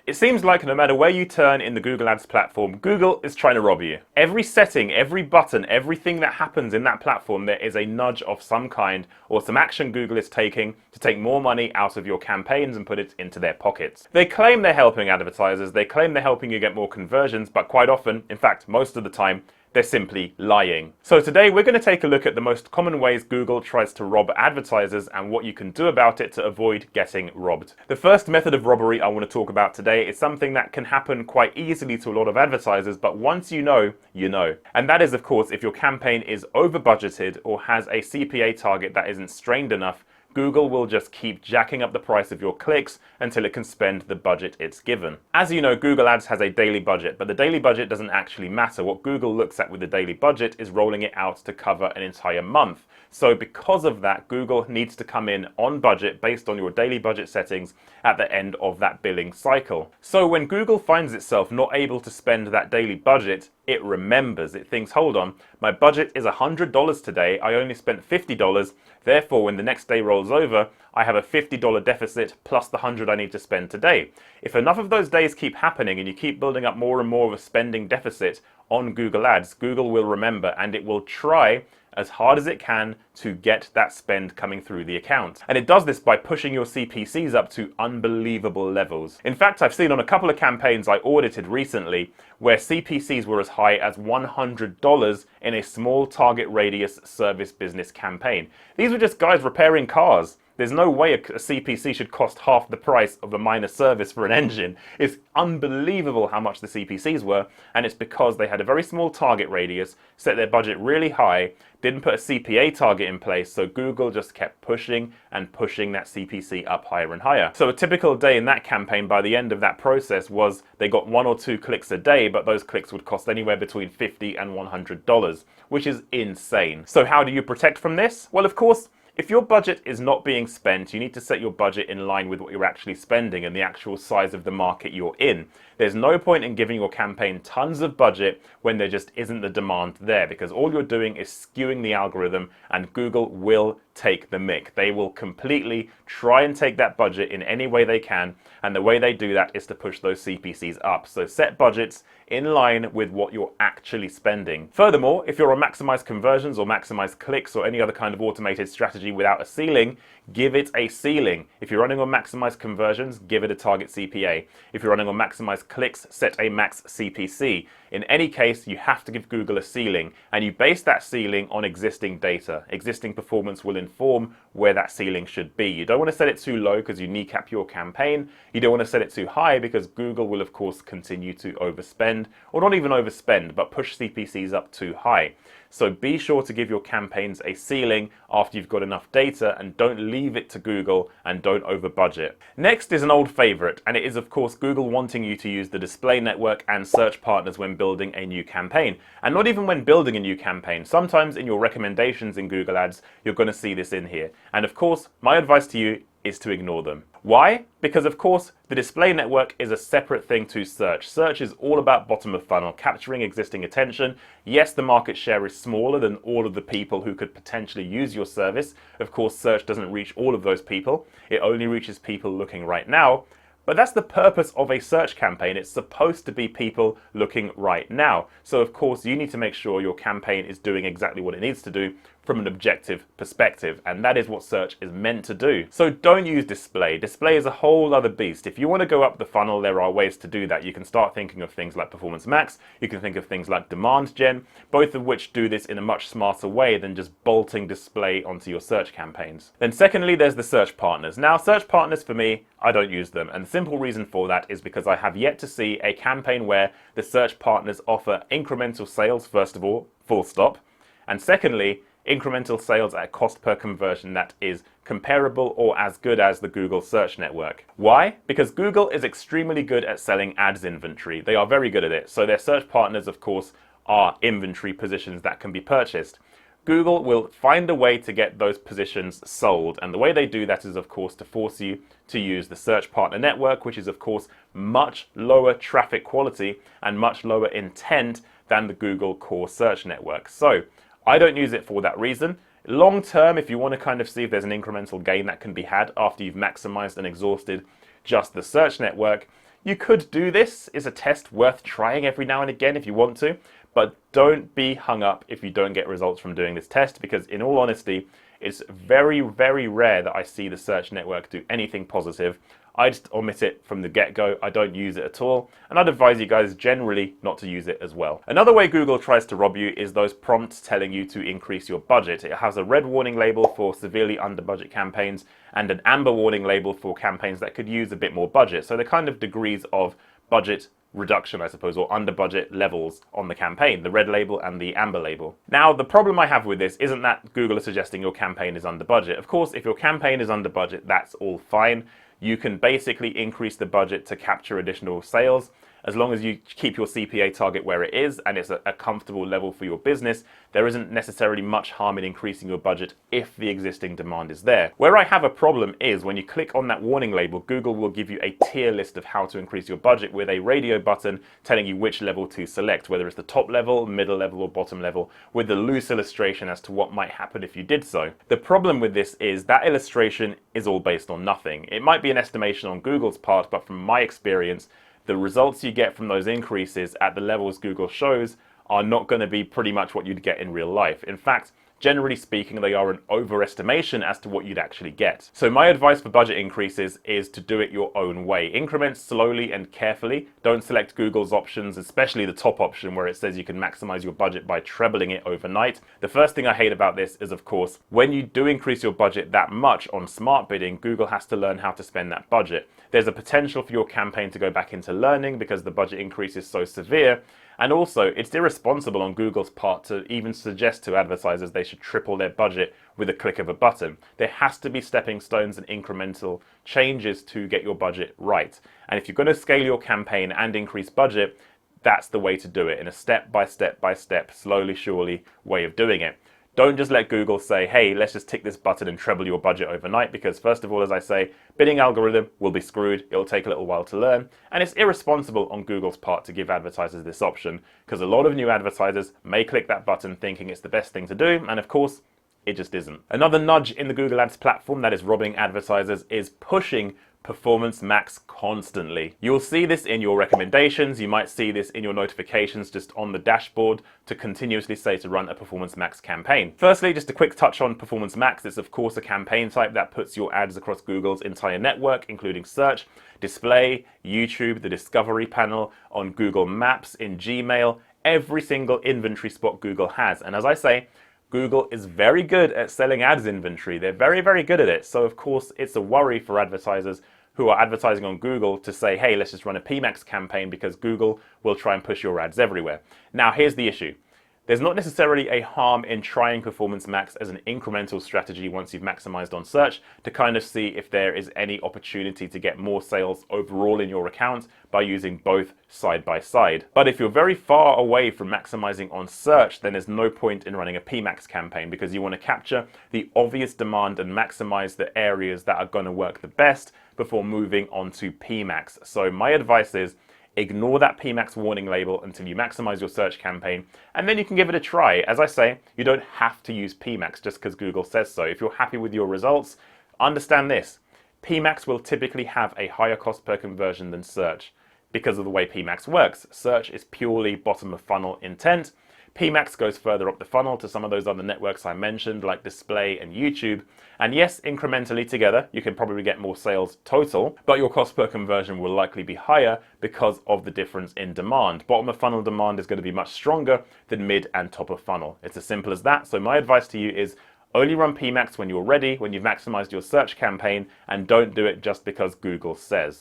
It seems like no matter where you turn in the Google Ads platform, Google is trying to rob you. Every setting, every button, everything that happens in that platform, there is a nudge of some kind or some action Google is taking to take more money out of your campaigns and put it into their pockets. They claim they're helping advertisers, they claim they're helping you get more conversions, but quite often, in fact, most of the time, they're simply lying. So today we're going to take a look at the most common ways Google tries to rob advertisers and what you can do about it to avoid getting robbed. The first method of robbery I want to talk about today is something that can happen quite easily to a lot of advertisers, but once you know, you know. And that is, of course, if your campaign is over budgeted or has a CPA target that isn't strained enough, Google will just keep jacking up the price of your clicks until it can spend the budget it's given. As you know, Google Ads has a daily budget, but the daily budget doesn't actually matter. What Google looks at with the daily budget is rolling it out to cover an entire month. So because of that, Google needs to come in on budget based on your daily budget settings at the end of that billing cycle. So when Google finds itself not able to spend that daily budget, it remembers. It thinks, hold on, my budget is $100 today, I only spent $50, therefore when the next day rolls over, I have a $50 deficit plus the $100 I need to spend today. If enough of those days keep happening and you keep building up more and more of a spending deficit on Google Ads, Google will remember and it will try as hard as it can to get that spend coming through the account. And it does this by pushing your CPCs up to unbelievable levels. In fact, I've seen on a couple of campaigns I audited recently where CPCs were as high as $100 in a small target radius service business campaign. These were just guys repairing cars. There's no way a CPC should cost half the price of a minor service for an engine. It's unbelievable how much the CPCs were, and it's because they had a very small target radius, set their budget really high, didn't put a CPA target in place, so Google just kept pushing and pushing that CPC up higher and higher. So a typical day in that campaign by the end of that process was they got 1 or 2 clicks a day, but those clicks would cost anywhere between $50 and $100, which is insane. So how do you protect from this? Well, of course, if your budget is not being spent, you need to set your budget in line with what you're actually spending and the actual size of the market you're in. There's no point in giving your campaign tons of budget when there just isn't the demand there, because all you're doing is skewing the algorithm and Google will take the mick. They will completely try and take that budget in any way they can, and the way they do that is to push those CPCs up. So set budgets in line with what you're actually spending. Furthermore, if you're on maximize conversions or maximize clicks or any other kind of automated strategy without a ceiling, give it a ceiling. If you're running on maximize conversions, give it a target CPA. If you're running on maximize clicks, set a max CPC. In any case, you have to give Google a ceiling, and you base that ceiling on existing data. Existing performance will inform where that ceiling should be. You don't want to set it too low because you kneecap your campaign. You don't want to set it too high because Google will of course continue to overspend, or not even overspend, but push CPCs up too high. So be sure to give your campaigns a ceiling after you've got enough data, and don't leave it to Google and don't over budget. Next is an old favorite, and it is of course Google wanting you to use the display network and search partners when building a new campaign. And not even when building a new campaign. Sometimes in your recommendations in Google Ads, you're going to see this in here. And of course, my advice to you is to ignore them. Why? Because of course, the display network is a separate thing to search. Search is all about bottom of funnel, capturing existing attention. Yes, the market share is smaller than all of the people who could potentially use your service. Of course, search doesn't reach all of those people. It only reaches people looking right now. But that's the purpose of a search campaign. It's supposed to be people looking right now. So of course, you need to make sure your campaign is doing exactly what it needs to do from an objective perspective, and that is what search is meant to do. So don't use display. Display is a whole other beast. If you want to go up the funnel, there are ways to do that. You can start thinking of things like Performance Max, you can think of things like Demand Gen, both of which do this in a much smarter way than just bolting display onto your search campaigns. Then secondly, there's the search partners. Now, search partners for me, I don't use them, and the simple reason for that is because I have yet to see a campaign where the search partners offer incremental sales, first of all, full stop, and secondly, incremental sales at a cost per conversion that is comparable or as good as the Google search network. Why? Because Google is extremely good at selling ads inventory. They are very good at it. So their search partners, of course, are inventory positions that can be purchased. Google will find a way to get those positions sold, and the way they do that is of course to force you to use the search partner network, which is of course much lower traffic quality and much lower intent than the Google core search network. So I don't use it for that reason. Long term, if you want to kind of see if there's an incremental gain that can be had after you've maximized and exhausted just the search network, You could do this. It's a test worth trying every now and again if you want to, but don't be hung up if you don't get results from doing this test, because in all honesty, it's very, very rare that I see the search network do anything positive. I just omit it from the get-go. I don't use it at all, and I'd advise you guys generally not to use it as well. Another way Google tries to rob you is those prompts telling you to increase your budget. It has a red warning label for severely under budget campaigns and an amber warning label for campaigns that could use a bit more budget. So they're kind of degrees of budget reduction, I suppose, or under budget levels on the campaign, the red label and the amber label. Now, the problem I have with this isn't that Google is suggesting your campaign is under budget. Of course, if your campaign is under budget, that's all fine. You can basically increase the budget to capture additional sales. As long as you keep your CPA target where it is and it's a comfortable level for your business, there isn't necessarily much harm in increasing your budget if the existing demand is there. Where I have a problem is when you click on that warning label, Google will give you a tier list of how to increase your budget with a radio button telling you which level to select, whether it's the top level, middle level, or bottom level, with a loose illustration as to what might happen if you did so. The problem with this is that illustration is all based on nothing. It might be an estimation on Google's part, but from my experience, the results you get from those increases at the levels Google shows are not going to be pretty much what you'd get in real life. In fact, generally speaking, they are an overestimation as to what you'd actually get. So my advice for budget increases is to do it your own way. Increment slowly and carefully. Don't select Google's options, especially the top option where it says you can maximize your budget by trebling it overnight. The first thing I hate about this is, of course, when you do increase your budget that much on smart bidding, Google has to learn how to spend that budget. There's a potential for your campaign to go back into learning because the budget increase is so severe. And also, it's irresponsible on Google's part to even suggest to advertisers they should triple their budget with a click of a button. There has to be stepping stones and incremental changes to get your budget right. And if you're going to scale your campaign and increase budget, that's the way to do it, in a step by step by step, slowly, surely way of doing it. Don't just let Google say, hey, let's just tick this button and treble your budget overnight, because first of all, as I say, bidding algorithm will be screwed. It'll take a little while to learn. And it's irresponsible on Google's part to give advertisers this option, because a lot of new advertisers may click that button thinking it's the best thing to do. And of course, it just isn't. Another nudge in the Google Ads platform that is robbing advertisers is pushing Performance Max constantly. You'll see this in your recommendations. You might see this in your notifications just on the dashboard to continuously say to run a Performance Max campaign. Firstly, just a quick touch on Performance Max. It's of course a campaign type that puts your ads across Google's entire network, including search, display, YouTube, the discovery panel, on Google Maps, in Gmail, every single inventory spot Google has. And as I say, Google is very good at selling ads inventory. They're very, very good at it. So of course, it's a worry for advertisers who are advertising on Google to say, hey, let's just run a PMax campaign because Google will try and push your ads everywhere. Now, here's the issue. There's not necessarily a harm in trying Performance Max as an incremental strategy once you've maximized on search to kind of see if there is any opportunity to get more sales overall in your account by using both side by side. But if you're very far away from maximizing on search, then there's no point in running a PMax campaign because you want to capture the obvious demand and maximize the areas that are going to work the best before moving on to PMax. So my advice is, ignore that PMax warning label until you maximize your search campaign, and then you can give it a try. As I say, you don't have to use PMax just because Google says so. If you're happy with your results, understand this. PMax will typically have a higher cost per conversion than search because of the way PMax works. Search is purely bottom of funnel intent. PMax goes further up the funnel to some of those other networks I mentioned, like display and YouTube. And yes, incrementally together, you can probably get more sales total, but your cost per conversion will likely be higher because of the difference in demand. Bottom of funnel demand is going to be much stronger than mid and top of funnel. It's as simple as that. So my advice to you is only run PMax when you're ready, when you've maximized your search campaign, and don't do it just because Google says.